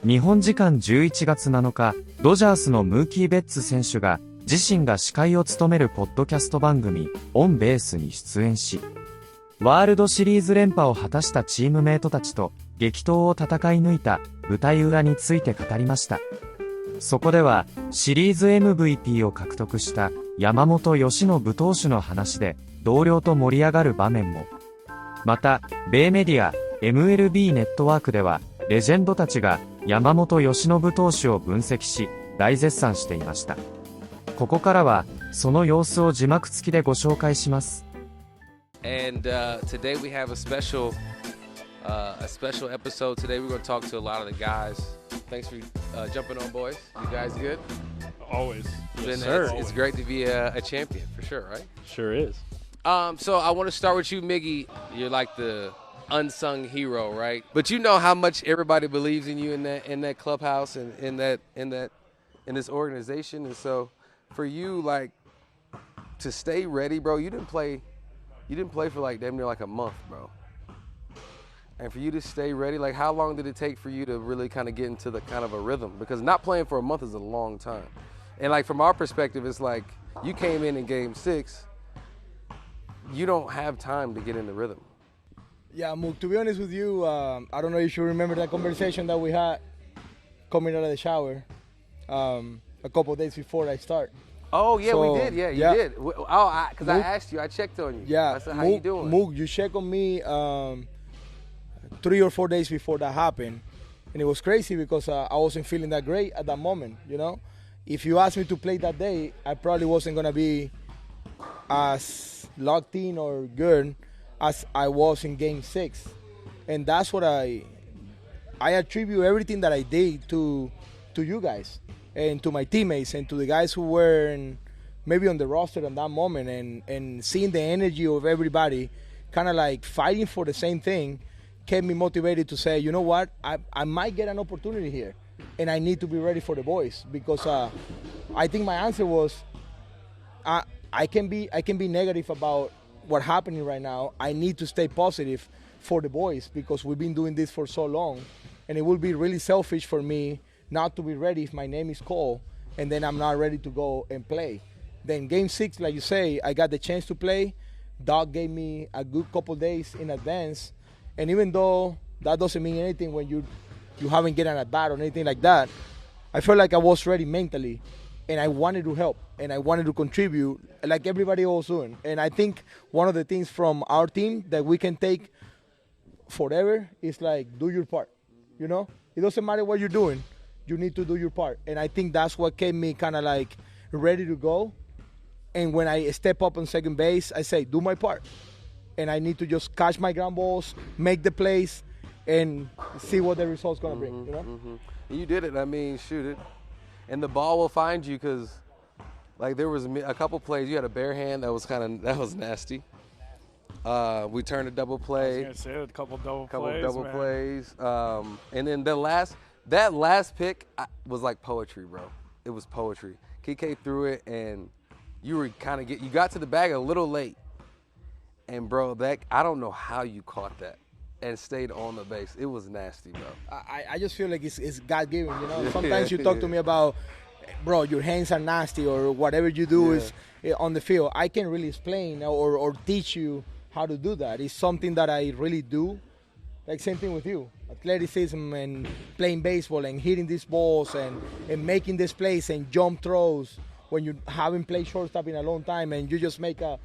日本時間11月7日、ドジャースのムーキー・ベッツ選手が、自身が司会を務めるポッドキャスト番組、オンベースに出演し、ワールドシリーズ連覇を果たしたチームメイトたちと、激闘を戦い抜いた舞台裏について語りました。そこでは、シリーズ MVP を獲得した山本由伸投手の話で、同僚と盛り上がる場面も。また、米メディア、MLB ネットワークでは、レジェンドたちが山本由伸投手を分析し、大絶賛していました。ここからは、その様子を字幕付きでご紹介します。And today we have a special episode. Today we're going to talk to a lot of the guys. Thanks for jumping on, boys. You guys good? Always. Yes, sir. It's great to be a champion, for sure, right? Sure is. So I want to start with you, Miggy. You're like the unsung hero, right? But you know how much everybody believes in you in that clubhouse and in this organization. And so for you, like, to stay ready, bro, you didn't play for like damn near like a month, bro. And for you to stay ready, like, how long did it take for you to really kind of get into the kind of a rhythm? Because not playing for a month is a long time. And like from our perspective, it's like you came in game 6, you don't have time to get in the rhythm. Yeah, Mook, to be honest with you, I don't know if you remember that conversation that we had coming out of the shower a couple of days before I start. Oh, yeah, so, we did. Yeah, you did. Oh, because I asked you. I checked on you. Yeah. I said, how you doing? Mook, you checked on me 3 or 4 days before that happened. And it was crazy because I wasn't feeling that great at that moment, you know? If you asked me to play that day, I probably wasn't going to be as locked in or good as I was in game 6. And that's what I attribute everything that I did to you guys and to my teammates and to the guys who were maybe on the roster at that moment, and seeing the energy of everybody kind of like fighting for the same thing kept me motivated to say, you know what, I might get an opportunity here and I need to be ready for the boys, because I think my answer was I can be negative about what's happening right now. I need to stay positive for the boys because we've been doing this for so long, and it would be really selfish for me not to be ready if my name is called and then I'm not ready to go and play. Then game 6, like you say, I got the chance to play. Doc gave me a good couple days in advance, and even though that doesn't mean anything when you haven't gotten at bat or anything like that, I felt like I was ready mentally, and I wanted to help and I wanted to contribute like everybody else doing. And I think one of the things from our team that we can take forever is like, do your part. You know, it doesn't matter what you're doing, you need to do your part. And I think that's what kept me kind of like ready to go. And when I step up on second base, I say, do my part. And I need to just catch my ground balls, make the plays, and see what the result's going to bring, you know? Mm-hmm. You did it. I mean, shoot it. And the ball will find you, because, like, there was a couple plays. You had a bare hand that was nasty. We turned a double play. I was going to say, a couple double plays. And then that last pick was like poetry, bro. It was poetry. Kike threw it, and you were you got to the bag a little late. And, bro, I don't know how you caught that and stayed on the base. It was nasty, bro. I just feel like it's God-given, you know? Sometimes you talk to me about, bro, your hands are nasty or whatever you do is on the field. I can't really explain or teach you how to do that. It's something that I really do. Like, same thing with you. Athleticism and playing baseball and hitting these balls and making these plays and jump throws when you haven't played shortstop in a long time and you just make a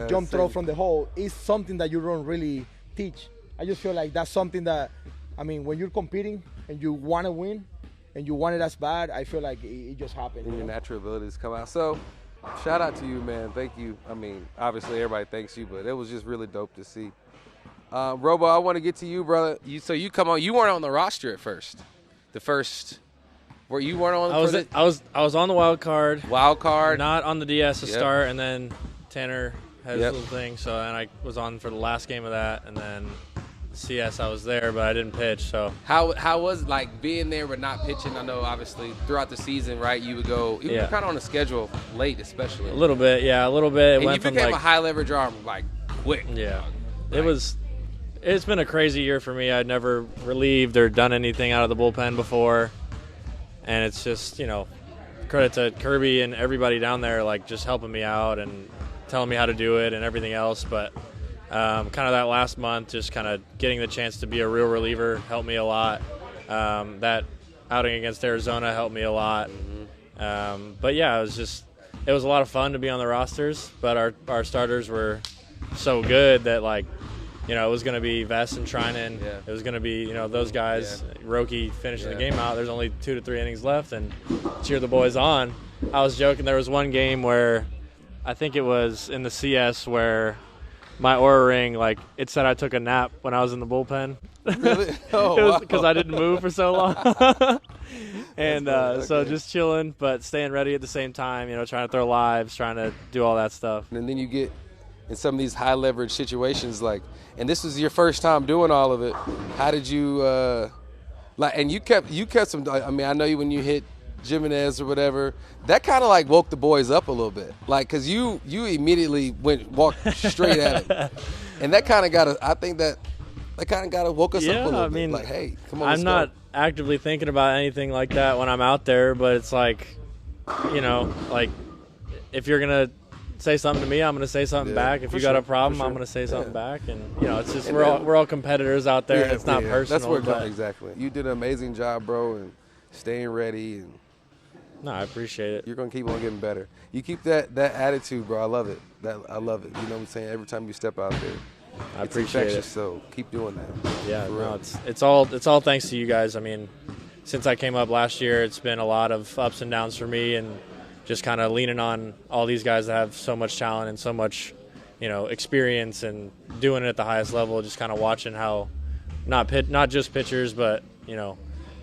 jump throw from the hole is something that you don't really teach. I just feel like that's something that, I mean, when you're competing and you want to win and you want it as bad, I feel like it just happens. And your natural abilities come out. So, shout out to you, man. Thank you. I mean, obviously everybody thanks you, but it was just really dope to see. Robo, I want to get to you, brother. So you come on. You weren't on the roster at first. Where you weren't on. I was on the wild card. Wild card. Not on the DS to start, and then Tanner had his little thing, so and I was on for the last game of that, and then CS I was there, but I didn't pitch. So how was it, like, being there but not pitching? I know obviously throughout the season, right? You would go. You were kind of on the schedule late, especially. A little bit, yeah, a little bit. And you became a high leverage arm like quick. Yeah, like, It's been a crazy year for me. I'd never relieved or done anything out of the bullpen before. And it's just, credit to Kirby and everybody down there, like, just helping me out and telling me how to do it and everything else. But kind of that last month, just kind of getting the chance to be a real reliever helped me a lot. That outing against Arizona helped me a lot. But, yeah, it was a lot of fun to be on the rosters. But our starters were so good that, like, it was going to be Vest and Trinan. Yeah. It was going to be, those guys. Yeah. Roki finishing the game out. There's only 2 to 3 innings left, and cheer the boys on. I was joking. There was one game where I think it was in the CS where my Aura ring, like, it said I took a nap when I was in the bullpen. Really? Oh, it was wow. because I didn't move for so long. And so just chilling, but staying ready at the same time, trying to throw lives, trying to do all that stuff. And then you get in some of these high leverage situations, like, and this was your first time doing all of it. How did you and you kept some, I mean, I know you when you hit Jimenez or whatever, that kind of like woke the boys up a little bit, like, because you immediately walked straight at it, and that kind of woke us up a little bit. Like, hey, come on, I'm not actively thinking about anything like that when I'm out there, but it's like, like, if you're gonna say something to me, I'm gonna say something back. If you got a problem, I'm gonna say something back, and it's just we're all competitors out there, and it's not personal. That's where exactly. You did an amazing job, bro, and staying ready. And no, I appreciate it. You're gonna keep on getting better. You keep that attitude, bro. I love it. I love it. You know what I'm saying? Every time you step out there, I appreciate it. So keep doing that. Yeah, no, it's all thanks to you guys. I mean, since I came up last year, it's been a lot of ups and downs for me, and just kind of leaning on all these guys that have so much talent and so much, experience and doing it at the highest level. Just kind of watching how, not just pitchers, but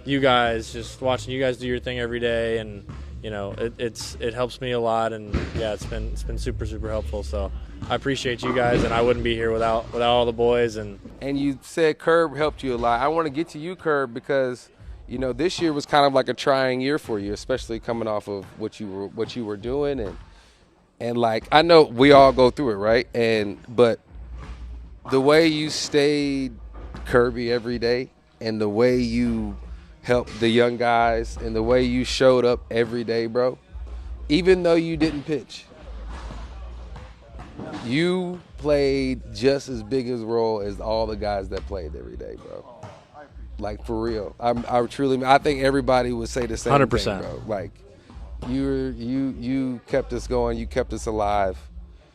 you guys, just watching you guys do your thing every day, and it helps me a lot, and yeah, it's been super, super helpful. So I appreciate you guys, and I wouldn't be here without all the boys. And you said Curb helped you a lot. I want to get to you, Curb, because this year was kind of like a trying year for you, especially coming off of what you were doing, and like, I know we all go through it, right? But the way you stayed Kirby every day, and the way you helped the young guys, and the way you showed up every day, bro, even though you didn't pitch, you played just as big a role as all the guys that played every day, bro. Like, for real. I think everybody would say the same 100%. thing, bro. Like, you kept us going, you kept us alive.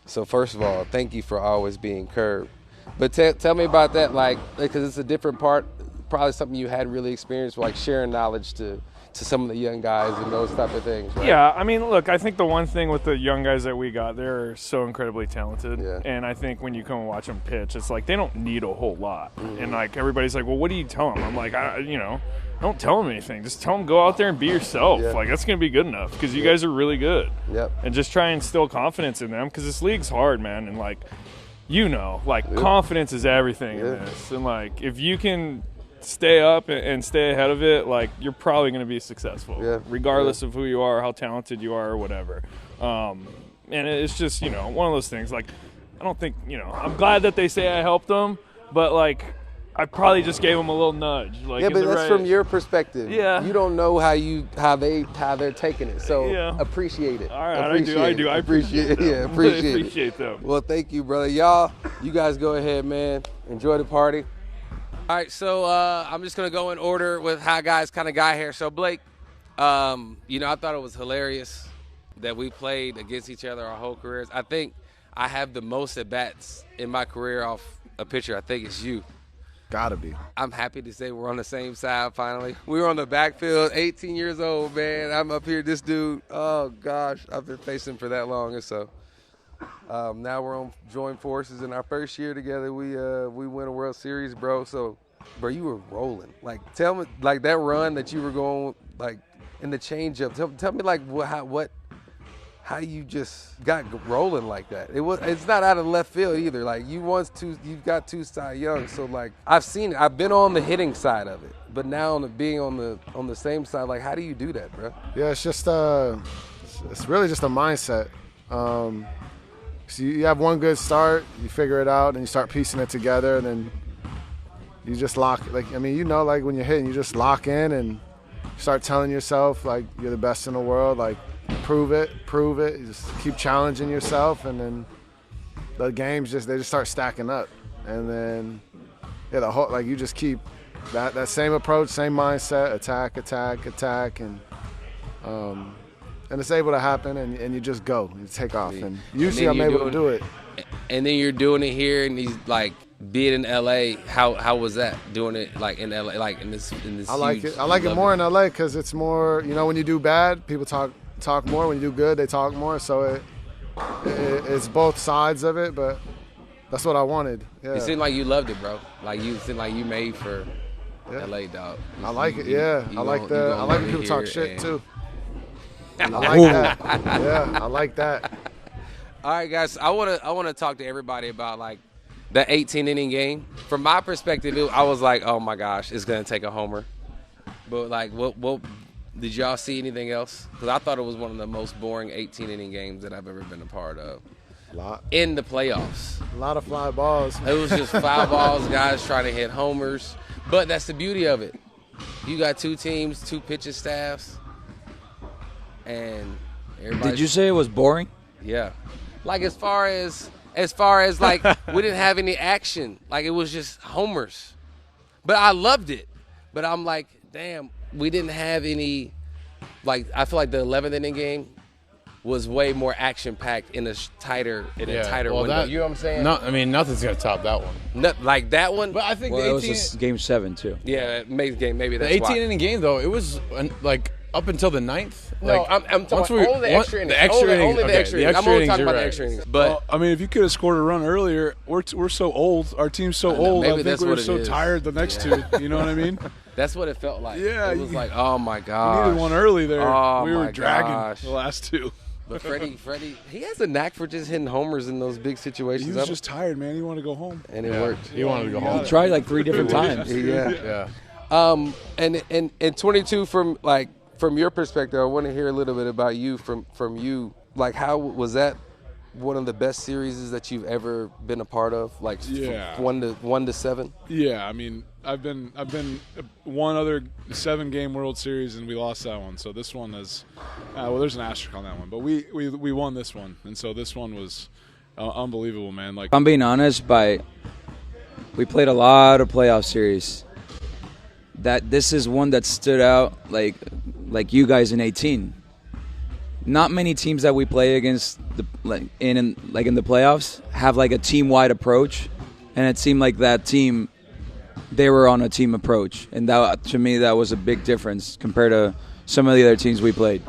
So first of all, thank you for always being Curb. But tell me about that, like, because it's a different part, probably something you hadn't really experienced, like sharing knowledge to some of the young guys and those type of things, right? Yeah, I mean, look, I think the one thing with the young guys that we got, they're so incredibly talented. Yeah. And I think when you come and watch them pitch, it's like they don't need a whole lot. And, like, everybody's like, well, what do you tell them? I'm like, don't tell them anything. Just tell them go out there and be yourself. Yeah. Like, that's going to be good enough because you guys are really good. Yep. And just try and instill confidence in them because this league's hard, man. And, like, confidence is everything in this. And, like, if you can stay up and stay ahead of it, like, you're probably going to be successful, regardless of who you are, how talented you are, or whatever. And it's just, one of those things. Like, I don't think, I'm glad that they say I helped them, but, like, I probably just gave them a little nudge. Like, yeah, but that's from your perspective. Yeah. You don't know how they're taking it. So appreciate it. All right, I do. I appreciate it. Yeah, appreciate appreciate them. Well, thank you, brother. Y'all, you guys go ahead, man. Enjoy the party. All right, so I'm just going to go in order with how guys kind of got here. So, Blake, I thought it was hilarious that we played against each other our whole careers. I think I have the most at-bats in my career off a pitcher. I think it's you. Gotta be. I'm happy to say we're on the same side finally. We were on the backfield, 18 years old, man. I'm up here, this dude, oh, gosh, I've been facing him for that long. And so now we're on joint forces. In our first year together, we win a World Series, bro. So, bro, you were rolling. Like, tell me, like, that run that you were going, like, in the changeup. Tell me, like, how you just got rolling like that. It's not out of left field either. Like, you got 2 Cy Young. So, like, I've seen it. I've been on the hitting side of it, but now being on the same side, like, how do you do that, bro? Yeah, it's just it's really just a mindset. So you have one good start, you figure it out, and you start piecing it together, and then you just lock, like, I mean, you know, like when you're hitting, you just lock in and start telling yourself, like, you're the best in the world, like, prove it. You just keep challenging yourself, and then the games they just start stacking up. And then, yeah, the whole, like, you just keep that same approach, same mindset, attack, and it's able to happen, and you just go, you take off. And usually I'm able to do it. And then you're doing it here, and he's like, being in LA, how was that doing it like in LA, like in this I like it. I like it more in LA because it's more, you know, when you do bad, people talk more. When you do good, they talk more. So it's both sides of it, but that's what I wanted. Yeah. You seem like you loved it, bro. Like you seem like you made for LA, dog. I like it. Yeah, I like when people talk shit too. I like that. Yeah, I like that. All right, guys. I wanna talk to everybody about like that 18-inning game. From my perspective, I was like, oh my gosh, it's gonna take a homer. But like, what did y'all see anything else? Because I thought it was one of the most boring 18-inning games that I've ever been a part of. In the playoffs. A lot of fly balls. It was just foul balls, guys trying to hit homers. But that's the beauty of it. You got two teams, two pitching staffs, and everybody. Did you say it was boring? Yeah. Like as far as like we didn't have any action. Like it was just homers. But I loved it. But I'm like, damn, we didn't have any. Like I feel like the 11th inning game was way more action packed in a tighter window. You know what I'm saying? No, I mean nothing's gonna top that one. Like that one. But I think Well, the it 18 was just game 7 too. Yeah, maybe that's the why. 18-inning game though, it was like up until the 9th. No, like, I'm talking about only the extra innings. Only the extra innings. I'm only talking about the extra innings. But well, I mean, if you could have scored a run earlier, we're so old. Our team's so old. I think we were so tired the next two. You know what I mean? That's what it felt like. Yeah, it was like, oh my gosh. We needed one early there. Oh, we were my dragging gosh. the last two. But Freddie, he has a knack for just hitting homers in those big situations. He was just tired, man. He wanted to go home. And it worked. He wanted to go home. He tried like 3 different times. Yeah. And 22 from your perspective, I want to hear a little bit about you from you. Like, how was that one of the best series that you've ever been a part of? Like, from 1 to 7. Yeah, I mean, I've been one other 7-game World Series and we lost that one. So this one is, well, there's an asterisk on that one, but we won this one, and so this one was unbelievable, man. Like, I'm being honest, we played a lot of playoff series. That this is one that stood out like you guys in 18. Not many teams that we play against in the playoffs have like a team-wide approach, and it seemed like that team, they were on a team approach, and that to me that was a big difference compared to some of the other teams we played.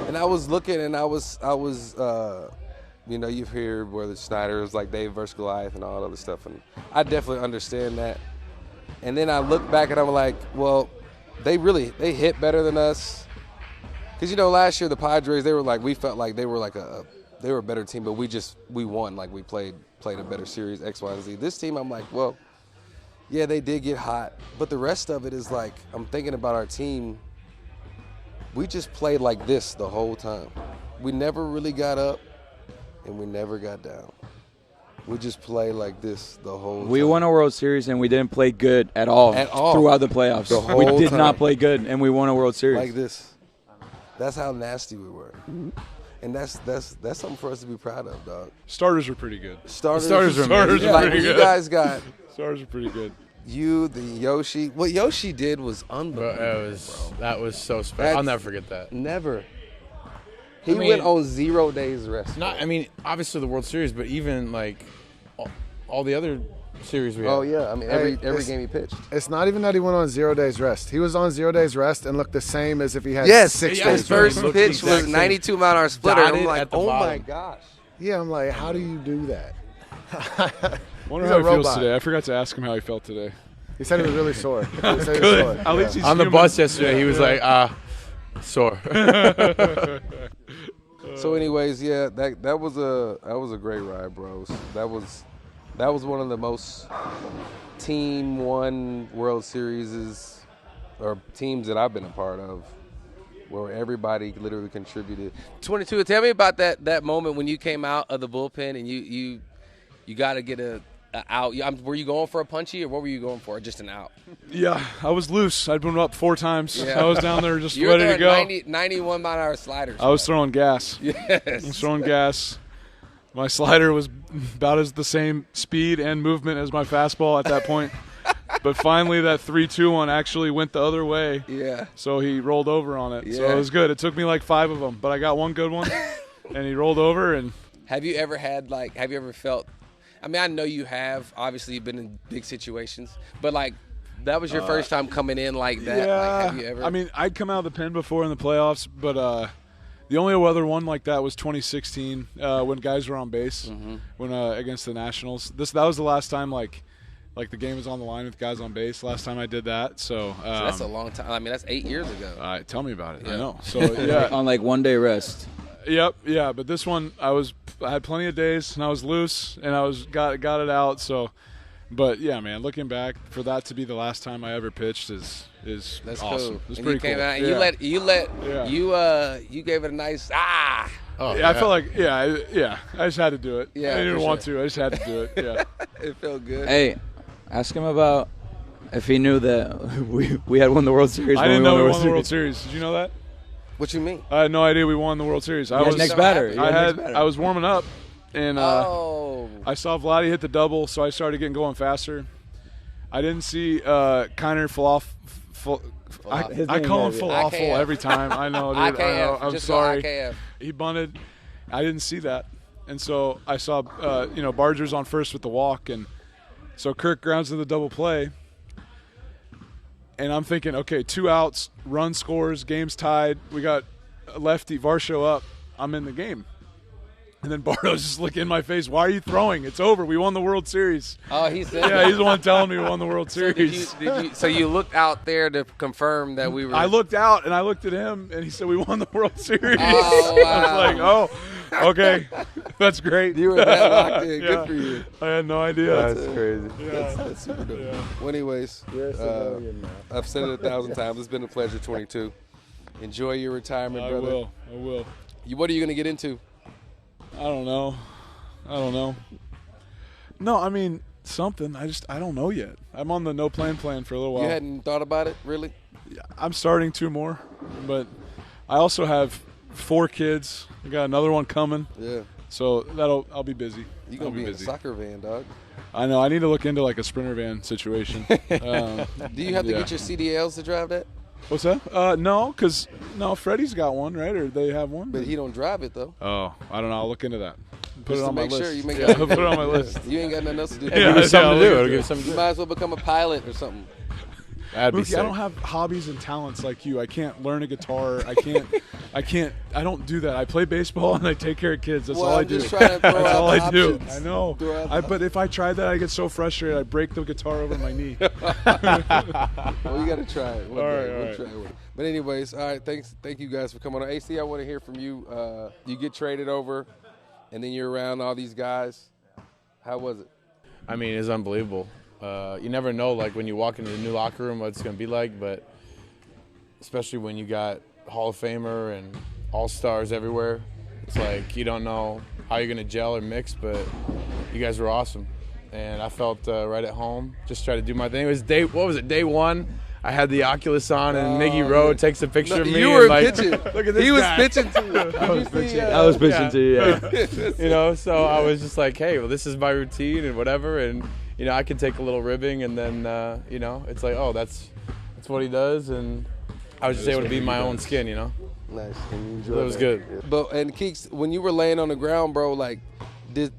And I was looking, and I was you know, you've heard where the Snyder's like Dave versus Goliath and all that other stuff, and I definitely understand that. And then I look back and I'm like, well, they hit better than us. Because, you know, last year the Padres, we felt like they were a better team, but we won. Like we played a better series, X, Y, and Z. This team, I'm like, well, yeah, they did get hot. But the rest of it is like, I'm thinking about our team. We just played like this the whole time. We never really got up and we never got down. We just played like this the whole time. We won a World Series and we didn't play good at all throughout the playoffs. We did not play good and we won a World Series. Like this. That's how nasty we were. And that's something for us to be proud of, dog. starters were pretty good. Starters are pretty good. You guys got Starters are pretty good. the Yoshi. What Yoshi did was unbelievable, That was so special. I'll never forget that. Never. He went on 0 days rest. I mean, obviously the World Series, but even like all the other series we had. Oh yeah, I mean every game he pitched. It's not even that he went on 0 days rest. He was on 0 days rest and looked the same as if he had 6 days His first rest. pitch was 92-mile-an-hour splitter. And I'm like, at the oh bottom. my gosh. Yeah, I'm like, how do you do that? Wonder He's how a he feels robot. today. I forgot to ask him how he felt today. He said he was really sore. He said he was sore. At least he's On the human. bus yesterday, he was like, sore. So, anyways, yeah, that was a great ride, bros. That was one of the most team-won World Series or teams that I've been a part of, where everybody literally contributed. 22. Tell me about that moment when you came out of the bullpen and you got to get out. Were you going for a punchy, or what were you going for? Just an out? Yeah, I was loose. I'd been up 4 times. Yeah. I was down there just You ready were to go. 91 mile an hour sliders. I was throwing gas. Yes. I was throwing gas. My slider was about as the same speed and movement as my fastball at that point. But finally, that 3-2 one actually went the other way. Yeah. So he rolled over on it. So Yeah. it was good. It took me like 5 of them, but I got one good one, and he rolled over. And Have you ever felt? I mean, I know you have. Obviously, you've been in big situations, but like, that was your first time coming in like that. Yeah. Like, have you ever? I mean, I'd come out of the pen before in the playoffs, but the only other one like that was 2016 when guys were on base when against the Nationals. That was the last time like the game was on the line with guys on base. Last time I did that, so that's a long time. I mean, that's 8 years ago. Tell me about it. Yeah. I know. So yeah, On like 1 day rest. yep, yeah. But this one, I had plenty of days, and I was loose, and I got it out. So, but yeah, man, looking back, for that to be the last time I ever pitched is That's awesome. cool. It's And pretty you came cool. out, Yeah. you gave it a nice ah. Oh, Yeah, I felt like I just had to do it. Yeah, I didn't for want to. I just had to do it. Yeah. It felt good. Hey, ask him about if he knew that we had won the World Series. I when didn't know we won the Series. World Series. Did you know that? What you mean? I had no idea we won the World Series. I You had was next batter. You had next batter. I was warming up, and Oh. I saw Vladdy hit the double, so I started getting going faster. I didn't see Kiner I call him falafel IKF. every time. I know, dude. IKF. I know. I'm Just sorry. Go IKF. He bunted. I didn't see that, and so I saw Barger's on first with the walk, and so Kirk grounds to the double play. And I'm thinking, okay, 2 outs, run scores, game's tied. We got a lefty, Varsho up. I'm in the game. And then Barto's just looking in my face. Why are you throwing? It's over. We won the World Series. Oh, he said. Yeah, he's the one telling me we won the World So Series. so you looked out there to confirm that we were. I looked out, and I looked at him, and he said, we won the World Series. Oh, wow. I was like, oh, okay. That's great. You were that locked in. Yeah. Good for you. I had no idea. That's crazy. That's super dope. Well, anyways, I've said it 1,000 times. It's been a pleasure, 22. Enjoy your retirement, I brother. will. What are you going to get into? I don't know. No, I mean, something. I don't know yet. I'm on the no plan for a little while. You hadn't thought about it, really? I'm starting 2 more, but I also have 4 kids. I got another one coming. Yeah. So I'll be busy. You're going to be in a busy. soccer van, dog. I know. I need to look into like a Sprinter van situation. Do you have to get your CDLs to drive that? What's that? No, Freddie's got one, right? Or they have one. But he don't drive it, though. Oh, I don't know. I'll look into that. Put Just it to on my make sure list. you make Yeah, I'll put it on my list. You ain't got nothing else to do. Yeah, Give you something to do. It'll give you you something to You do. might as well become a pilot or something. That'd be Mookie, sick. I don't have hobbies and talents like you. I can't learn a guitar. I don't do that. I play baseball and I take care of kids. That's Well, all I I'm do. just trying to throw That's out all I do. options. I know. Throw out But if I tried that, I get so frustrated. I break the guitar over my knee. Well, you got to try it. One All day. right, We'll all try it. But anyways, all right. Thank you guys for coming on. AC, I want to hear from you. You get traded over, and then you're around all these guys. How was it? I mean, it's unbelievable. You never know, like, when you walk into the new locker room, what it's going to be like, but especially when you got Hall of Famer and All-Stars everywhere, it's like you don't know how you're going to gel or mix, but you guys were awesome. And I felt right at home, just tried to do my thing. It was day 1. I had the Oculus on, and Miggy Rowe takes a picture of me. You were and, like, pitching. Look at this He was guy. pitching to you. I was pitching to you, yeah. You know, so I was just like, hey, well, this is my routine and whatever, and I can take a little ribbing, and then it's like, oh, that's what he does, and I was just able to be my own skin, Nice. And you So enjoyed it was good. But and Keeks, when you were laying on the ground, bro, like, did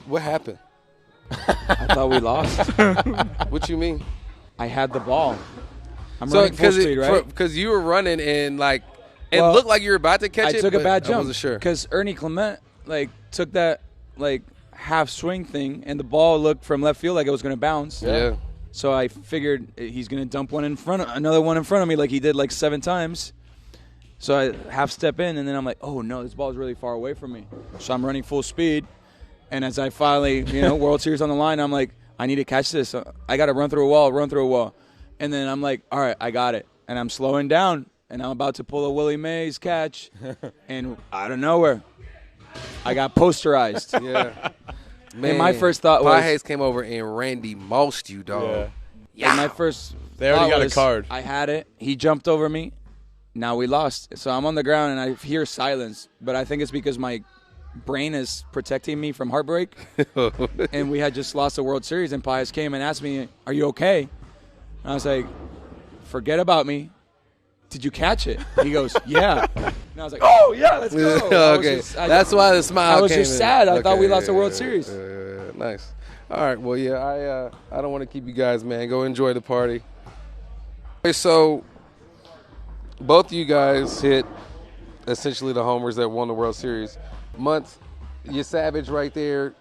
what happened? I thought we lost. What you mean? I had the ball. I'm So running full speed, right? Because you were running and like it Well, looked like you were about to catch I it. took a but bad I jump wasn't sure. because Ernie Clement took that half swing thing, and the ball looked from left field like it was going to bounce. Yeah. So I figured he's going to dump another one in front of me like he did 7 times. So I half step in, and then I'm like, oh no, this ball is really far away from me. So I'm running full speed, and as I finally, World Series on the line, I'm like, I need to catch this. I got to run through a wall. And then I'm like, all right, I got it. And I'm slowing down, and I'm about to pull a Willie Mays catch, and out of nowhere, I got posterized. Yeah. Man, And my first thought was Pages came over and Randy mossed you, dog. And my first They already thought got a was, card. I had it. He jumped over me. Now we lost. So I'm on the ground and I hear silence, but I think it's because my brain is protecting me from heartbreak. And we had just lost the World Series, and Pages came and asked me, "Are you okay?" And I was like, "Forget about me. Did you catch it?" He goes, "Yeah." And I was like, "Oh yeah, let's go." Okay, that's why the smile I was came just in. sad. I thought we lost the yeah, World Series. Nice. All right, well, yeah, I don't want to keep you guys, man. Go enjoy the party. Okay, so both of you guys hit essentially the homers that won the World Series. Your Savage right there,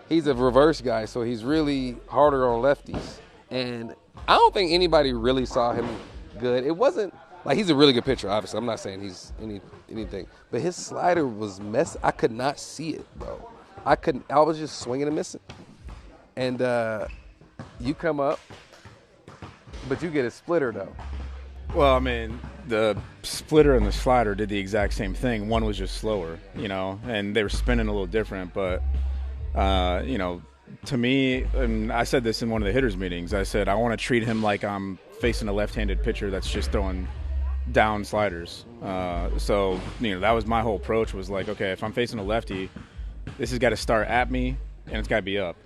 he's a reverse guy, so he's really harder on lefties. And I don't think anybody really saw him good. It wasn't like he's a really good pitcher, obviously. I'm not saying he's anything. But his slider was messy. I could not see it, bro. I was just swinging and missing. And you come up, but you get a splitter, though. Well, I mean, the splitter and the slider did the exact same thing. One was just slower, and they were spinning a little different. But, to me, and I said this in one of the hitters' meetings, I said I want to treat him like I'm facing a left-handed pitcher that's just throwing down sliders. So, that was my whole approach was like, okay, if I'm facing a lefty, this has got to start at me and it's got to be up.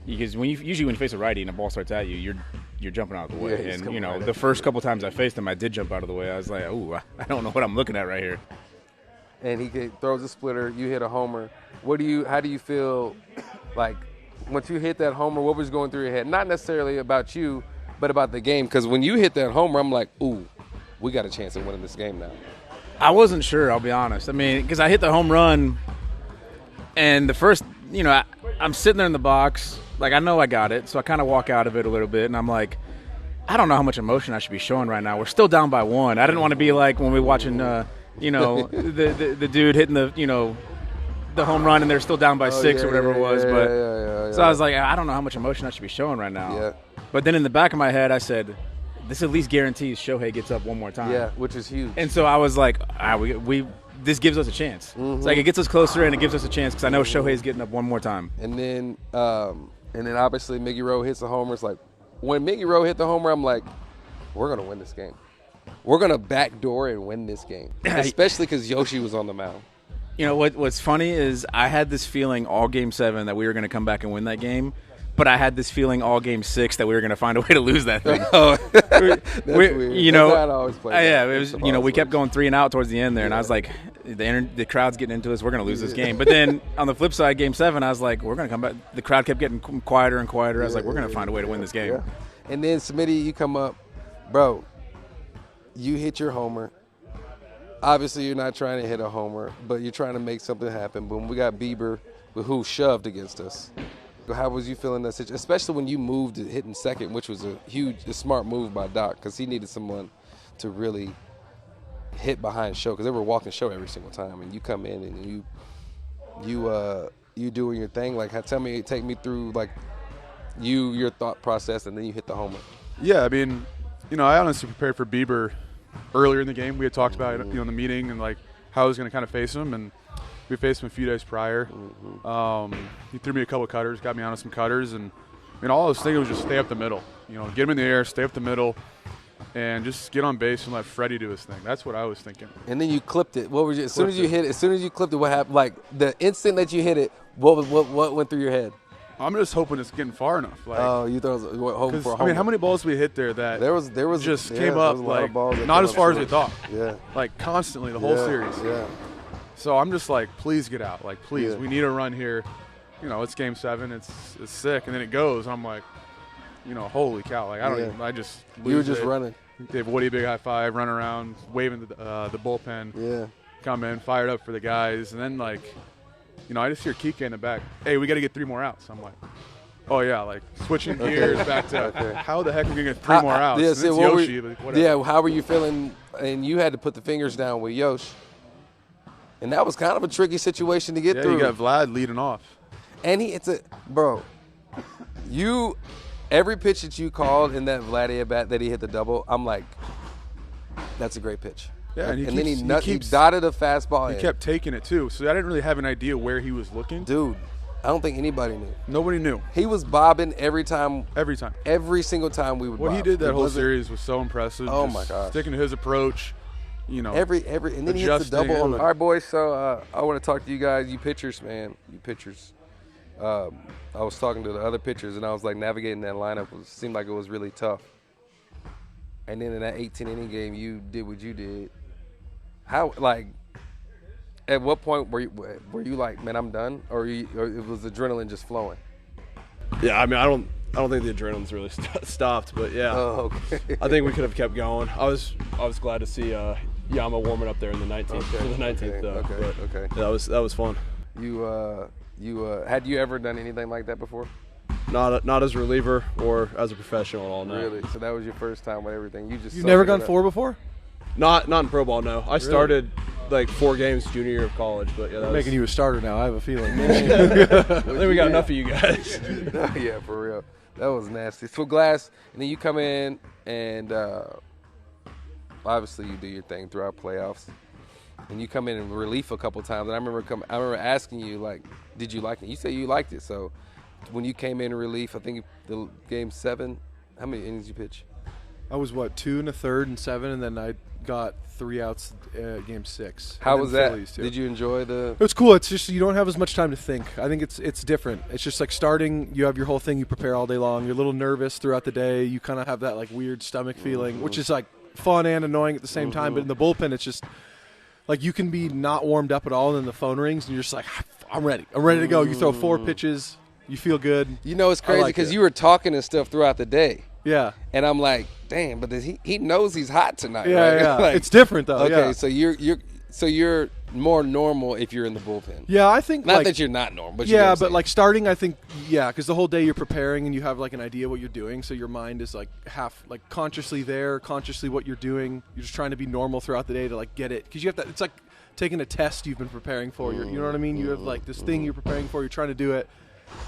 Because usually when you face a righty and the ball starts at you, you're jumping out of the way. Yeah, And, the first couple times I faced him, I did jump out of the way. I was like, ooh, I don't know what I'm looking at right here. And he throws a splitter, you hit a homer. How do you feel like once you hit that homer, what was going through your head? Not necessarily about you, but about the game. Because when you hit that homer, I'm like, ooh, we got a chance of winning this game now. I wasn't sure, I'll be honest. I mean, because I hit the home run, and the first, I'm sitting there in the box. Like, I know I got it, so I kind of walk out of it a little bit, and I'm like, I don't know how much emotion I should be showing right now. We're still down by one. I didn't want to be like when we were watching, the dude hitting the home run, and they're still down by 6 or whatever it was. So I was like, I don't know how much emotion I should be showing right now. Yeah. But then in the back of my head, I said, this at least guarantees Shohei gets up one more time. Yeah, which is huge. And so I was like, this gives us a chance. Mm-hmm. It's like it gets us closer and it gives us a chance because I know Shohei's getting up one more time. And then obviously Miggy Rowe hits the homer. It's like when Miggy Rowe hit the homer, I'm like, we're gonna win this game. We're gonna backdoor and win this game, especially because Yoshi was on the mound. What's funny is I had this feeling all Game 7 that we were going to come back and win that game, but I had this feeling all Game 6 that we were going to find a way to lose that thing. That's weird. That's how it always plays out. Yeah, it was. We kept going 3 and out towards the end there, and I was like, the crowd's getting into us. We're going to lose this game. But then on the flip side, Game 7, I was like, we're going to come back. The crowd kept getting quieter and quieter. I was like, we're going to find a way to win this game. Yeah. And then Smitty, you come up, bro. You hit your homer. Obviously, you're not trying to hit a homer, but you're trying to make something happen. Boom, we got Bieber, who shoved against us. How was you feeling that situation, especially when you moved to hitting second, which was a smart move by Doc, because he needed someone to really hit behind Show, because they were walking Show every single time, and you come in and you doing your thing. Like, take me through like your thought process, and then you hit the homer. Yeah, I mean, I honestly prepared for Bieber earlier in the game. We had talked about it, in the meeting and like how I was going to kind of face him, and we faced him a few days prior. He threw me a couple cutters, got me onto some cutters, and all I was thinking was just stay up the middle. Get him in the air, stay up the middle, and just get on base and let Freddie do his thing. That's what I was thinking. And then you clipped it. What was as soon as you clipped it, what happened? Like the instant that you hit it, what went through your head? I'm just hoping it's getting far enough. You thought it was hoping for a homer. I mean, how many balls we hit there that there was just came up like not as far as we thought. Yeah, like constantly the whole series. Yeah. So I'm just like, please get out. Like, please, we need a run here. It's Game 7. It's sick, and then it goes. I'm like, holy cow! Like I just you were just running. Gave Woody a big high five, run around, waving the bullpen. Yeah. Come in, fired up for the guys, and then like. I just hear Kike in the back. Hey, we got to get 3 more outs. I'm like, oh yeah, like switching gears back to how the heck are we gonna get 3 more outs? Yeah, Yoshi, how were you feeling? And you had to put the fingers down with Yosh, and that was kind of a tricky situation to get through. You got Vlad leading off, and every pitch that you called in that Vlad at bat that he hit the double, I'm like, that's a great pitch. Yeah, and then he dotted a fastball. He kept taking it too, so I didn't really have an idea where he was looking. Dude, I don't think anybody knew. Nobody knew. He was bobbing every time. Every time. Every single time we would What bob. he did that whole series was so impressive. Oh, Just my gosh. Sticking to his approach, you know. And then he hits the double. adjusting. All right, boys. So I want to talk to you guys. You pitchers, man. You pitchers. I was talking to the other pitchers, and I was like, navigating that lineup seemed like it was really tough. And then in that 18-inning game, you did what you did. How, like, at what point were you like, man, I'm done, or it was adrenaline just flowing? Yeah, I mean, I don't think the adrenaline's really stopped, but yeah, okay. I think we could have kept going. I was glad to see Yama warming up there in the 19th for the 19th. Okay. Yeah, that was fun. Had you ever done anything like that before? Not as a reliever or as a professional at all. No. Really? So that was your first time with everything. You've never gone 4 before? Not in pro ball. No, I started like 4 games junior year of college, but yeah, Making you a starter now. I have a feeling. I think we got enough of you guys. Yeah, for real. That was nasty. So Glass, and then you come in and obviously you do your thing throughout playoffs, and you come in relief a couple times. And I remember asking you, like, did you like it? You say you liked it. So when you came in relief, I think the game 7, how many innings you pitch? I was 2 1/3 and 7, and then I got 3 outs game 6. How was that? Did you enjoy the? It was cool. It's just you don't have as much time to think. I think it's different. It's just like starting. You have your whole thing. You prepare all day long. You're a little nervous throughout the day. You kind of have that like weird stomach feeling, which is like fun and annoying at the same time. But in the bullpen, it's just like you can be not warmed up at all, and then the phone rings, and you're just like, I'm ready. I'm ready to go. You throw 4 pitches. You feel good. You know, it's crazy because you were talking and stuff throughout the day. Yeah. And I'm like, damn, but he knows he's hot tonight, yeah, right? Yeah, like, it's different though. Okay, yeah. so you're more normal if you're in the bullpen. Yeah, I think not like, that you're not normal, but yeah, but like starting, I think because the whole day you're preparing and you have like an idea what you're doing, so your mind is like half like consciously there, consciously what you're doing. You're just trying to be normal throughout the day to like get it because you have to. It's like taking a test you've been preparing for. You know what I mean? You have like this thing you're preparing for. You're trying to do it.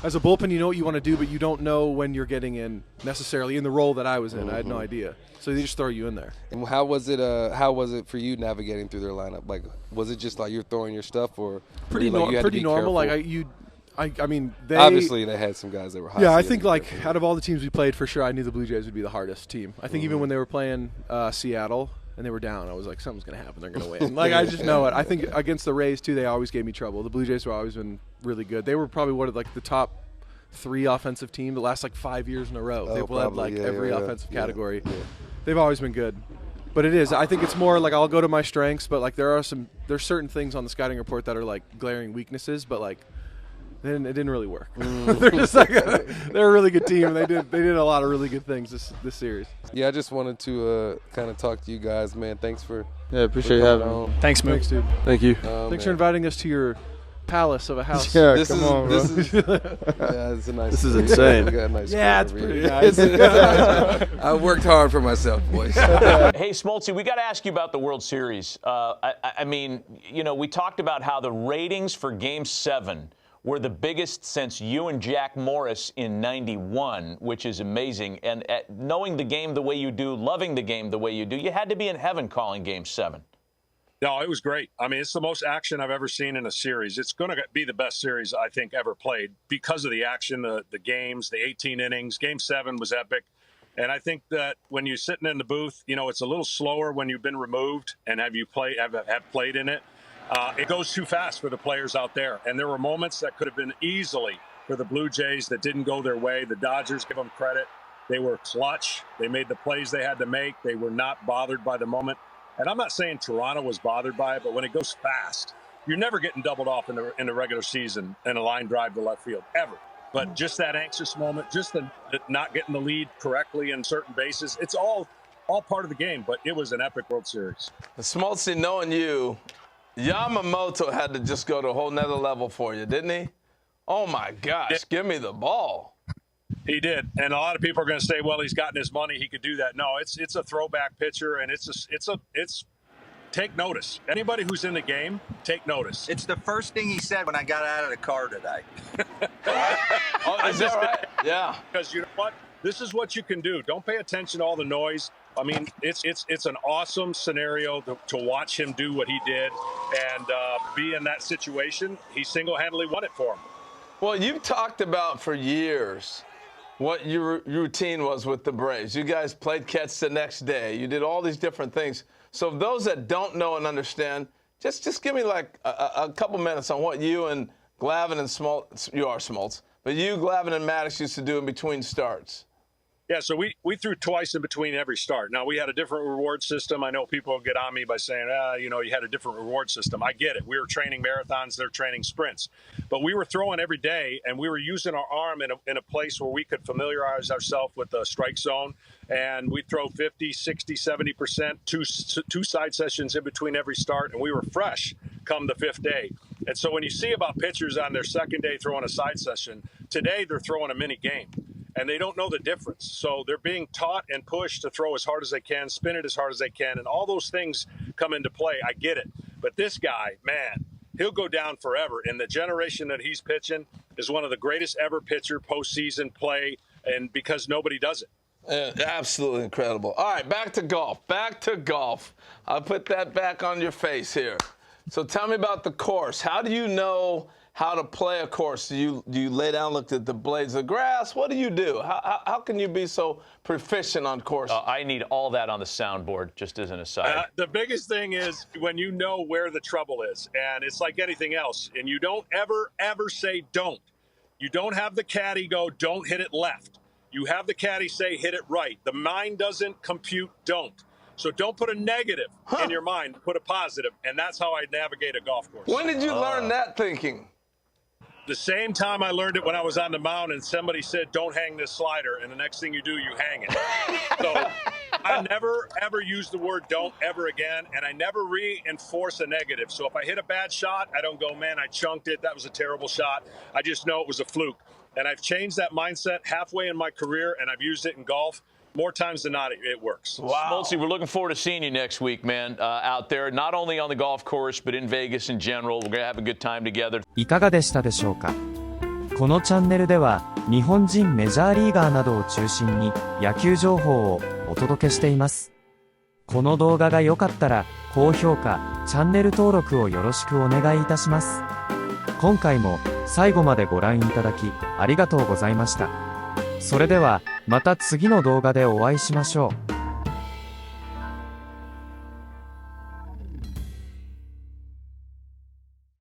As a bullpen, you know what you want to do, but you don't know when you're getting in necessarily in the role that I was in. I had no idea, so they just throw you in there. And how was it? How was it for you navigating through their lineup? Like, was it just like you're throwing your stuff, or pretty normal? Careful? Like I mean, they obviously they had some guys that were hot. Yeah, I think like out of all the teams we played, for sure, I knew the Blue Jays would be the hardest team. I think even when they were playing Seattle. And they were down. I was like, something's going to happen. They're going to win. Like, I just know it. I think against the Rays, too, they always gave me trouble. The Blue Jays have always been really good. They were probably one of, like, the top 3 offensive team the last, like, 5 years in a row. They've led, like, every offensive category. Yeah. They've always been good. But it is. I think it's more, like, I'll go to my strengths, but, like, there's certain things on the scouting report that are, like, glaring weaknesses, but, like, it didn't really work. They're just like they're a really good team. They did a lot of really good things this series. Yeah, I just wanted to kind of talk to you guys, man. Thanks for appreciate you having me. Thanks, Mook. Thanks, dude. Thank you. Thanks for inviting us to your palace of a house. Yeah, this come is, on, bro. This is, yeah, it's a nice. This is insane. We got a nice it's over pretty here. nice. I worked hard for myself, boys. Hey, Smoltzy, we got to ask you about the World Series. I mean, you know, we talked about how the ratings for Game 7 were the biggest since you and Jack Morris in '91, which is amazing. And knowing the game the way you do, loving the game the way you do, you had to be in heaven calling Game 7. No, it was great. I mean, it's the most action I've ever seen in a series. It's going to be the best series I think ever played because of the action, the games, the 18 innings. Game 7 was epic. And I think that when you're sitting in the booth, you know, it's a little slower when you've been removed and have played in it. It goes too fast for the players out there. And there were moments that could have been easily for the Blue Jays that didn't go their way. The Dodgers, give them credit. They were clutch. They made the plays they had to make. They were not bothered by the moment. And I'm not saying Toronto was bothered by it, but when it goes fast, you're never getting doubled off in the regular season in a line drive to left field, ever. But just that anxious moment, just the not getting the lead correctly in certain bases, it's all part of the game. But it was an epic World Series. Smoltzy, knowing you, Yamamoto had to just go to a whole nother level for you, didn't he? Oh, my gosh, give me the ball. He did. And a lot of people are going to say, well, he's gotten his money. He could do that. No, it's a throwback pitcher, and it's take notice. Anybody who's in the game, take notice. It's the first thing he said when I got out of the car today. Oh, is that right? Yeah. Because you know what? This is what you can do. Don't pay attention to all the noise. I mean, it's an awesome scenario to watch him do what he did and be in that situation. He single-handedly won it for him. Well, you've talked about for years what your routine was with the Braves. You guys played catch the next day. You did all these different things. So those that don't know and understand, just give me like a couple minutes on what you and Glavine and Smoltz, you are Smoltz, but you, Glavine, and Maddox used to do in between starts. Yeah, so we threw twice in between every start. Now, we had a different reward system. I know people will get on me by saying, you had a different reward system. I get it. We were training marathons, they're training sprints. But we were throwing every day, and we were using our arm in a place where we could familiarize ourselves with the strike zone. And we'd throw 50, 60, 70%, two side sessions in between every start, and we were fresh come the fifth day. And so when you see about pitchers on their second day throwing a side session, today they're throwing a mini game. And they don't know the difference. So they're being taught and pushed to throw as hard as they can, spin it as hard as they can, and all those things come into play. I get it. But this guy, man, he'll go down forever. And the generation that he's pitching is one of the greatest ever pitcher postseason play, and because nobody does it. Absolutely incredible. All right, back to golf. Back to golf. I'll put that back on your face here. So tell me about the course. How do you know how to play a course? Do you lay down, look at the blades of grass? What do you do? How can you be so proficient on course? I need all that on the soundboard, just as an aside. The biggest thing is when you know where the trouble is, and it's like anything else, and you don't ever say don't. You don't have the caddy go, don't hit it left. You have the caddy say, hit it right. The mind doesn't compute don't. So don't put a negative in your mind, put a positive, and that's how I navigate a golf course. When did you learn that thinking? The same time I learned it when I was on the mound and somebody said, don't hang this slider, and the next thing you do, you hang it. So I never, ever use the word don't ever again, and I never reinforce a negative. So if I hit a bad shot, I don't go, man, I chunked it, that was a terrible shot. I just know it was a fluke. And I've changed that mindset halfway in my career, and I've used it in golf. More times than not, it works. Wow. Smoltzy, we're looking forward to seeing you next week, man, out there, not only on the golf course, but in Vegas in general. We're going to have a good time together. いかがでしたでしょうか。このチャンネルでは、日本人メジャーリーガーなどを中心に野球情報をお届けしています。この動画が良かったら、高評価、チャンネル登録をよろしくお願いいたします。今回も最後までご覧いただき、ありがとうございました。それでは、また次の動画でお会いしましょう。